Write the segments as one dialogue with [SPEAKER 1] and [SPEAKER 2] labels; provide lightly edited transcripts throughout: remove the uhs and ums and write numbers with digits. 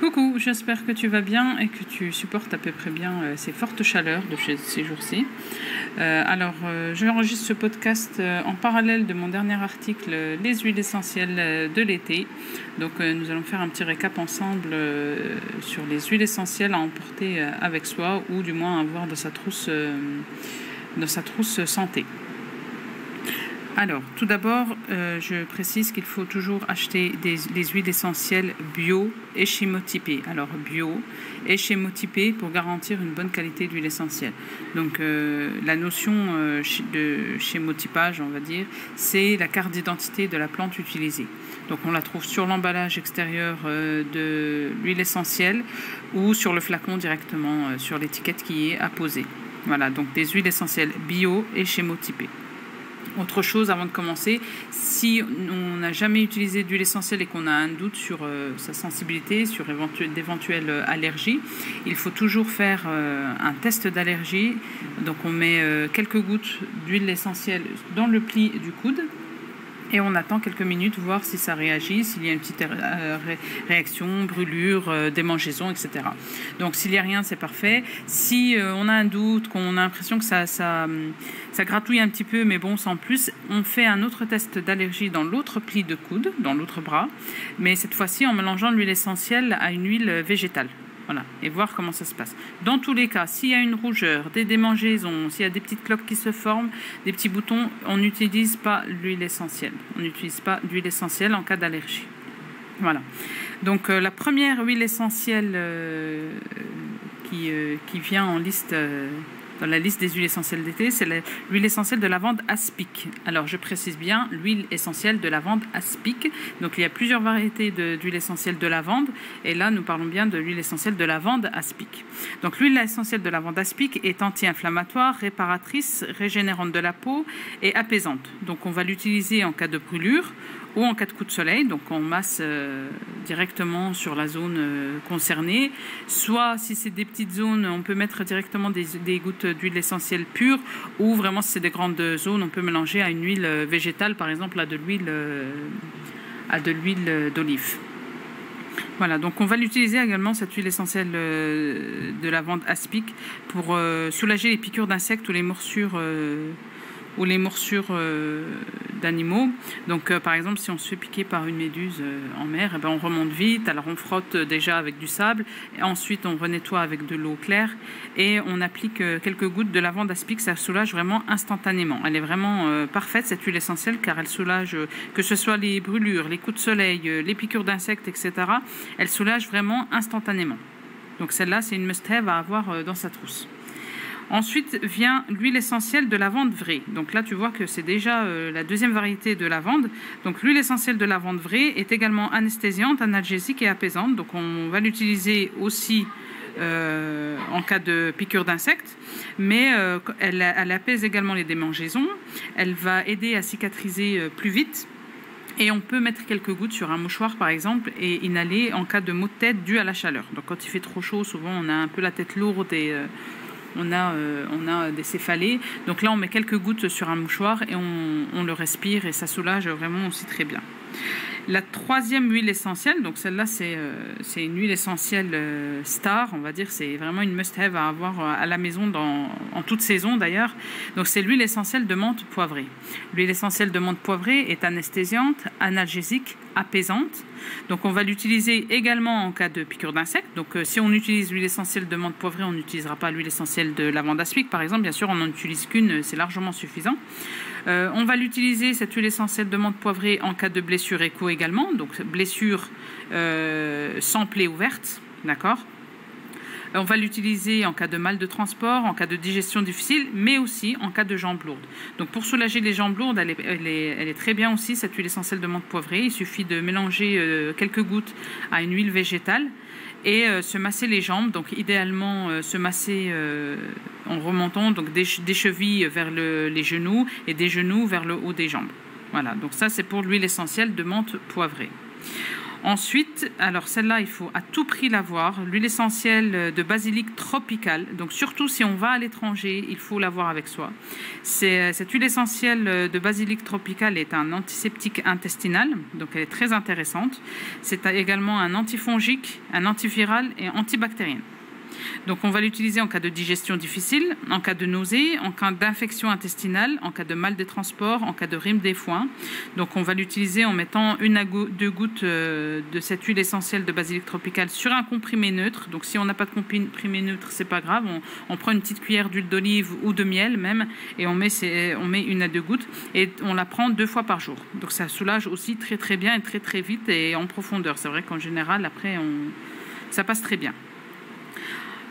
[SPEAKER 1] Coucou, j'espère que tu vas bien et que tu supportes à peu près bien ces fortes chaleurs de ces jours-ci. J'enregistre ce podcast en parallèle de mon dernier article, les huiles essentielles de l'été. Donc, nous allons faire un petit récap ensemble sur les huiles essentielles à emporter avec soi ou du moins à avoir dans sa trousse santé. Alors, tout d'abord, je précise qu'il faut toujours acheter des huiles essentielles bio et chémotypées. Alors, bio et chémotypées pour garantir une bonne qualité d'huile essentielle. Donc, la notion de chémotypage, on va dire, c'est la carte d'identité de la plante utilisée. Donc, on la trouve sur l'emballage extérieur de l'huile essentielle ou sur le flacon directement, sur l'étiquette qui est apposée. Voilà, donc des huiles essentielles bio et chémotypées. Autre chose avant de commencer, si on n'a jamais utilisé d'huile essentielle et qu'on a un doute sur sa sensibilité, sur d'éventuelles allergies, il faut toujours faire un test d'allergie. Donc on met quelques gouttes d'huile essentielle dans le pli du coude et on attend quelques minutes, voir si ça réagit, s'il y a une petite réaction, brûlure, démangeaison, etc. Donc s'il n'y a rien, c'est parfait. Si on a un doute, qu'on a l'impression que ça gratouille un petit peu, mais bon, sans plus, on fait un autre test d'allergie dans l'autre pli de coude, dans l'autre bras, mais cette fois-ci en mélangeant l'huile essentielle à une huile végétale. Voilà, et voir comment ça se passe. Dans tous les cas, s'il y a une rougeur, des démangeaisons, s'il y a des petites cloques qui se forment, des petits boutons, on n'utilise pas l'huile essentielle. On n'utilise pas d'huile essentielle en cas d'allergie. Voilà. Donc la première huile essentielle qui vient en liste... dans la liste des huiles essentielles d'été, c'est l'huile essentielle de lavande aspic. Alors, je précise bien, l'huile essentielle de lavande aspic. Donc, il y a plusieurs variétés d'huile essentielle de lavande. Et là, nous parlons bien de l'huile essentielle de lavande aspic. Donc, l'huile essentielle de lavande aspic est anti-inflammatoire, réparatrice, régénérante de la peau et apaisante. Donc, on va l'utiliser en cas de brûlure ou en cas de coup de soleil, donc on masse directement sur la zone concernée. Soit, si c'est des petites zones, on peut mettre directement des gouttes d'huile essentielle pure, ou vraiment, si c'est des grandes zones, on peut mélanger à une huile végétale, par exemple à de l'huile d'olive. Voilà, donc on va l'utiliser également, cette huile essentielle de lavande aspic, pour soulager les piqûres d'insectes ou les morsures d'animaux. Donc par exemple, si on se fait piquer par une méduse en mer, on remonte vite, alors on frotte déjà avec du sable, et ensuite on renettoie avec de l'eau claire et on applique quelques gouttes de lavande aspic, ça soulage vraiment instantanément. Elle est vraiment parfaite, cette huile essentielle, car elle soulage, que ce soit les brûlures, les coups de soleil, les piqûres d'insectes, etc. Elle soulage vraiment instantanément. Donc celle-là, c'est une must-have à avoir dans sa trousse. Ensuite vient l'huile essentielle de lavande vraie. Donc là, tu vois que c'est déjà la deuxième variété de lavande. Donc l'huile essentielle de lavande vraie est également anesthésiante, analgésique et apaisante. Donc on va l'utiliser aussi en cas de piqûre d'insectes, mais elle apaise également les démangeaisons. Elle va aider à cicatriser plus vite. Et on peut mettre quelques gouttes sur un mouchoir, par exemple, et inhaler en cas de maux de tête dû à la chaleur. Donc quand il fait trop chaud, souvent on a un peu la tête lourde et... on a des céphalées. Donc là, on met quelques gouttes sur un mouchoir et on le respire et ça soulage vraiment aussi très bien. La troisième huile essentielle, donc celle-là, c'est une huile essentielle star, on va dire. C'est vraiment une must-have à avoir à la maison en toute saison d'ailleurs. Donc c'est l'huile essentielle de menthe poivrée. L'huile essentielle de menthe poivrée est anesthésiante, analgésique, apaisante. Donc on va l'utiliser également en cas de piqûre d'insectes. Donc si on utilise l'huile essentielle de menthe poivrée, on n'utilisera pas l'huile essentielle de lavande aspic par exemple. Bien sûr, on n'en utilise qu'une, c'est largement suffisant. On va l'utiliser, cette huile essentielle de menthe poivrée, en cas de blessure écho également. Donc blessure sans plaie ouverte, d'accord. On va l'utiliser en cas de mal de transport, en cas de digestion difficile, mais aussi en cas de jambes lourdes. Donc pour soulager les jambes lourdes, elle est très bien aussi, cette huile essentielle de menthe poivrée. Il suffit de mélanger quelques gouttes à une huile végétale et se masser les jambes. Donc idéalement se masser en remontant donc des chevilles vers les genoux et des genoux vers le haut des jambes. Voilà, donc ça c'est pour l'huile essentielle de menthe poivrée. Ensuite, alors celle-là, il faut à tout prix l'avoir, l'huile essentielle de basilic tropical. Donc surtout si on va à l'étranger, il faut l'avoir avec soi. Cette huile essentielle de basilic tropical est un antiseptique intestinal, donc elle est très intéressante. C'est également un antifongique, un antiviral et antibactérien. Donc on va l'utiliser en cas de digestion difficile, en cas de nausée, en cas d'infection intestinale, en cas de mal des transports, en cas de rhume des foins. Donc on va l'utiliser en mettant 1 à 2 gouttes de cette huile essentielle de basilic tropical sur un comprimé neutre. Donc si on n'a pas de comprimé neutre, c'est pas grave, on prend une petite cuillère d'huile d'olive ou de miel même et on met 1 à 2 gouttes et on la prend 2 fois par jour. Donc ça soulage aussi très très bien et très très vite et en profondeur. C'est vrai qu'en général après ça passe très bien.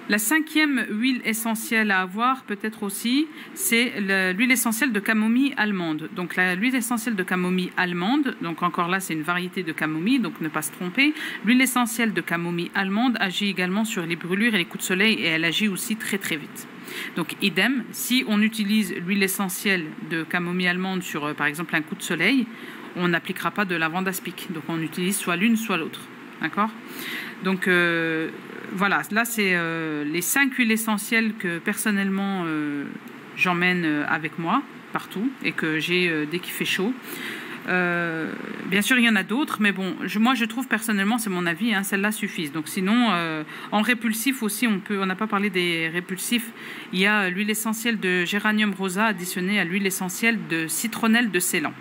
[SPEAKER 1] La 5e huile essentielle à avoir, peut-être aussi, c'est l'huile essentielle de camomille allemande. Donc l'huile essentielle de camomille allemande, donc encore là, c'est une variété de camomille, donc ne pas se tromper. L'huile essentielle de camomille allemande agit également sur les brûlures et les coups de soleil et elle agit aussi très très vite. Donc idem, si on utilise l'huile essentielle de camomille allemande sur, par exemple, un coup de soleil, on n'appliquera pas de lavande aspic. Donc on utilise soit l'une, soit l'autre. D'accord ? Donc voilà, là c'est les 5 huiles essentielles que personnellement j'emmène avec moi partout et que j'ai dès qu'il fait chaud. Bien sûr, il y en a d'autres, mais bon, moi je trouve personnellement, c'est mon avis, hein, celles-là suffisent. Donc sinon, en répulsif aussi, on n'a pas parlé des répulsifs. Il y a l'huile essentielle de géranium rosa additionnée à l'huile essentielle de citronnelle de Ceylan.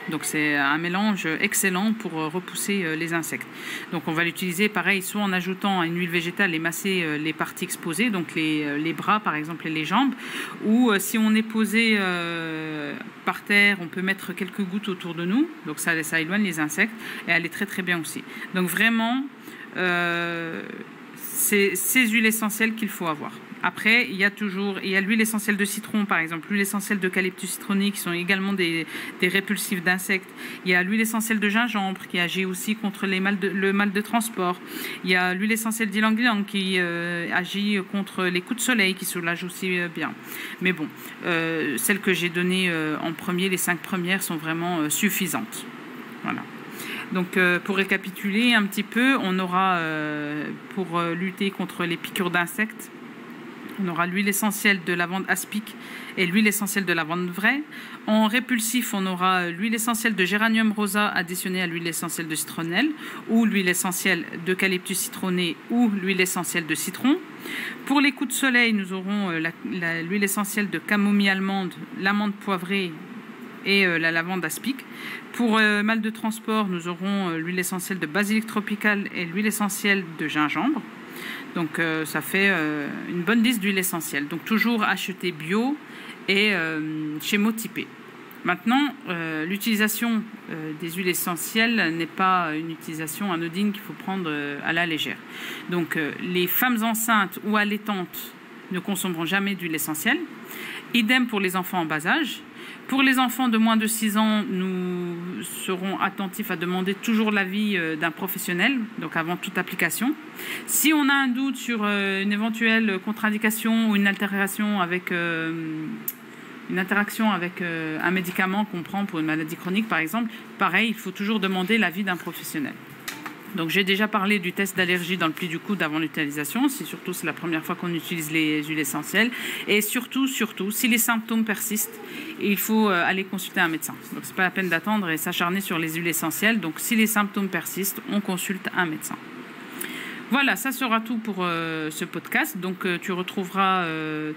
[SPEAKER 1] Donc c'est un mélange excellent pour repousser les insectes. Donc on va l'utiliser pareil, soit en ajoutant à une huile végétale et masser les parties exposées, donc les bras par exemple et les jambes, ou si on est posé par terre, on peut mettre quelques gouttes autour de nous, donc ça éloigne les insectes et elle est très très bien aussi. Donc vraiment, c'est ces huiles essentielles qu'il faut avoir. Après, il y a l'huile essentielle de citron, par exemple, l'huile essentielle d'eucalyptus citronné, qui sont également des répulsifs d'insectes. Il y a l'huile essentielle de gingembre, qui agit aussi contre le mal de transport. Il y a l'huile essentielle d'ylang-ylang, qui agit contre les coups de soleil, qui soulage aussi bien. Mais bon, celles que j'ai données en premier, les 5 premières, sont vraiment suffisantes. Voilà. Donc, pour récapituler un petit peu, on aura, pour lutter contre les piqûres d'insectes, on aura l'huile essentielle de lavande aspic et l'huile essentielle de lavande vraie. En répulsif, on aura l'huile essentielle de géranium rosa additionnée à l'huile essentielle de citronnelle ou l'huile essentielle d'eucalyptus citronné ou l'huile essentielle de citron. Pour les coups de soleil, nous aurons l'huile essentielle de camomille allemande, l'amande poivrée et la lavande aspic. Pour mal de transport, nous aurons l'huile essentielle de basilic tropical et l'huile essentielle de gingembre. Donc ça fait une bonne liste d'huiles essentielles. Donc toujours acheter bio et schémotypé. Maintenant, l'utilisation des huiles essentielles n'est pas une utilisation anodine qu'il faut prendre à la légère. Donc les femmes enceintes ou allaitantes ne consommeront jamais d'huile essentielle. Idem pour les enfants en bas âge. Pour les enfants de moins de 6 ans, nous serons attentifs à demander toujours l'avis d'un professionnel, donc avant toute application. Si on a un doute sur une éventuelle contre-indication ou une interaction avec un médicament qu'on prend pour une maladie chronique, par exemple, pareil, il faut toujours demander l'avis d'un professionnel. Donc j'ai déjà parlé du test d'allergie dans le pli du coude avant l'utilisation, c'est la première fois qu'on utilise les huiles essentielles. Et surtout, si les symptômes persistent, il faut aller consulter un médecin. Donc c'est pas la peine d'attendre et s'acharner sur les huiles essentielles. Donc si les symptômes persistent, on consulte un médecin. Voilà, ça sera tout pour ce podcast. Donc, tu retrouveras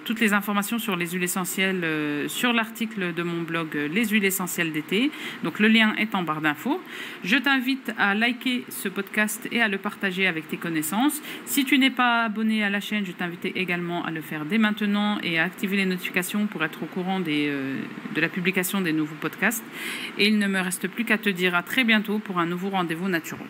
[SPEAKER 1] toutes les informations sur les huiles essentielles sur l'article de mon blog Les huiles essentielles d'été. Donc, le lien est en barre d'infos. Je t'invite à liker ce podcast et à le partager avec tes connaissances. Si tu n'es pas abonné à la chaîne, je t'invite également à le faire dès maintenant et à activer les notifications pour être au courant de la publication des nouveaux podcasts. Et il ne me reste plus qu'à te dire à très bientôt pour un nouveau rendez-vous naturel.